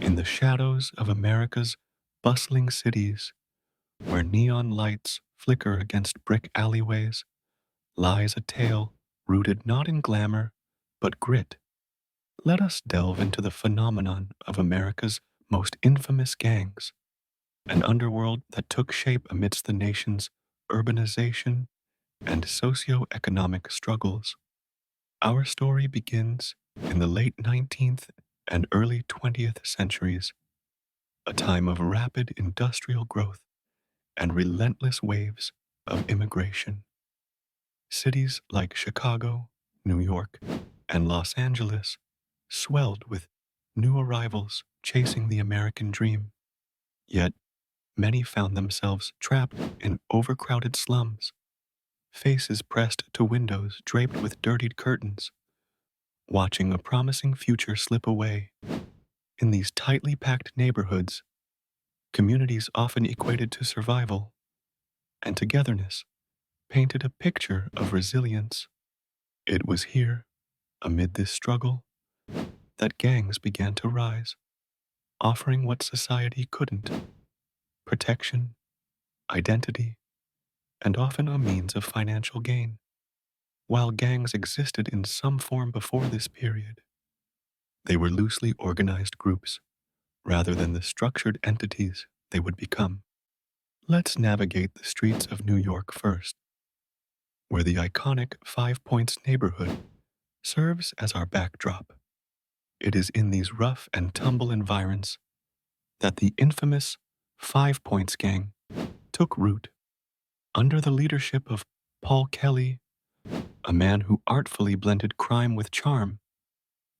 In the shadows of America's bustling cities, where neon lights flicker against brick alleyways, lies a tale rooted not in glamour, but grit. Let us delve into the phenomenon of America's most infamous gangs, an underworld that took shape amidst the nation's urbanization and socio-economic struggles. Our story begins in the late 19th and early 20th centuries, a time of rapid industrial growth and relentless waves of immigration. Cities like Chicago, New York, and Los Angeles swelled with new arrivals chasing the American dream. Yet, many found themselves trapped in overcrowded slums, faces pressed to windows draped with dirtied curtains, watching a promising future slip away. In these tightly packed neighborhoods, communities often equated to survival and togetherness painted a picture of resilience. It was here, amid this struggle, that gangs began to rise, offering what society couldn't: protection, identity, and often a means of financial gain. While gangs existed in some form before this period, they were loosely organized groups rather than the structured entities they would become. Let's navigate the streets of New York first, where the iconic Five Points neighborhood serves as our backdrop. It is in these rough and tumble environs that the infamous Five Points gang took root. Under the leadership of Paul Kelly, a man who artfully blended crime with charm,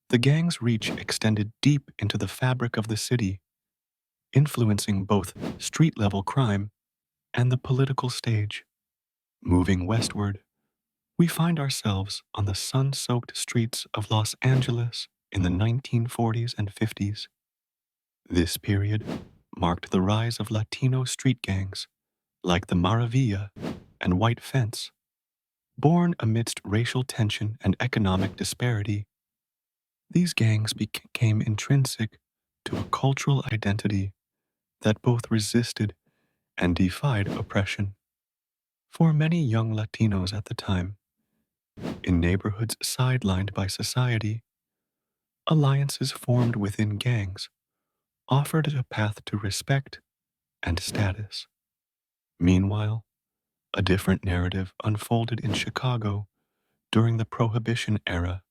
the gang's reach extended deep into the fabric of the city, influencing both street-level crime and the political stage. Moving westward, we find ourselves on the sun-soaked streets of Los Angeles in the 1940s and 50s. This period marked the rise of Latino street gangs like the Maravilla and White Fence. Born amidst racial tension and economic disparity, these gangs became intrinsic to a cultural identity that both resisted and defied oppression. For many young Latinos at the time, in neighborhoods sidelined by society, alliances formed within gangs offered a path to respect and status. Meanwhile, a different narrative unfolded in Chicago during the Prohibition era.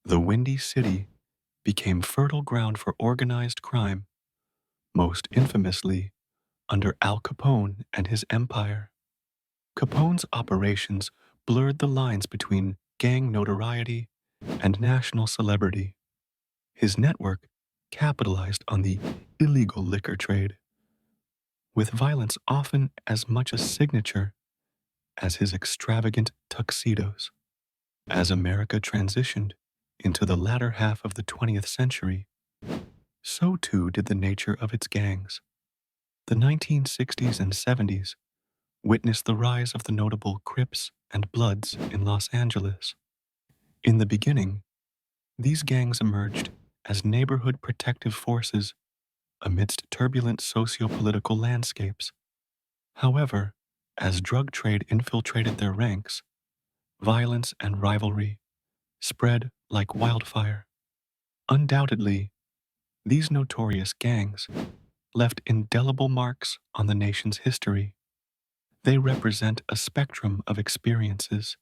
The Windy City became fertile ground for organized crime, most infamously under Al Capone and his empire. Capone's operations blurred the lines between gang notoriety and national celebrity. His network capitalized on the illegal liquor trade, with violence often as much a signature as his extravagant tuxedos. As America transitioned into the latter half of the 20th century, so too did the nature of its gangs. The 1960s and 70s witnessed the rise of the notable Crips and Bloods in Los Angeles. In the beginning, these gangs emerged as neighborhood protective forces amidst turbulent socio-political landscapes. However, as drug trade infiltrated their ranks, violence and rivalry spread like wildfire. Undoubtedly, these notorious gangs left indelible marks on the nation's history. They represent a spectrum of experiences,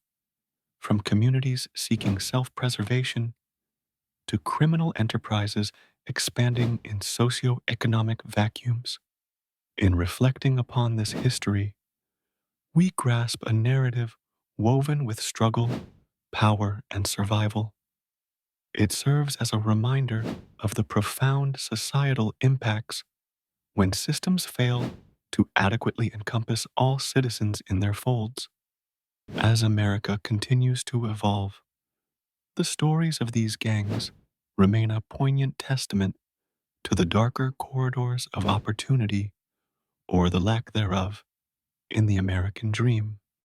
from communities seeking self-preservation to criminal enterprises expanding in socio-economic vacuums. In reflecting upon this history, we grasp a narrative woven with struggle, power, and survival. It serves as a reminder of the profound societal impacts when systems fail to adequately encompass all citizens in their folds. As America continues to evolve, the stories of these gangs remain a poignant testament to the darker corridors of opportunity, or the lack thereof, in the American dream.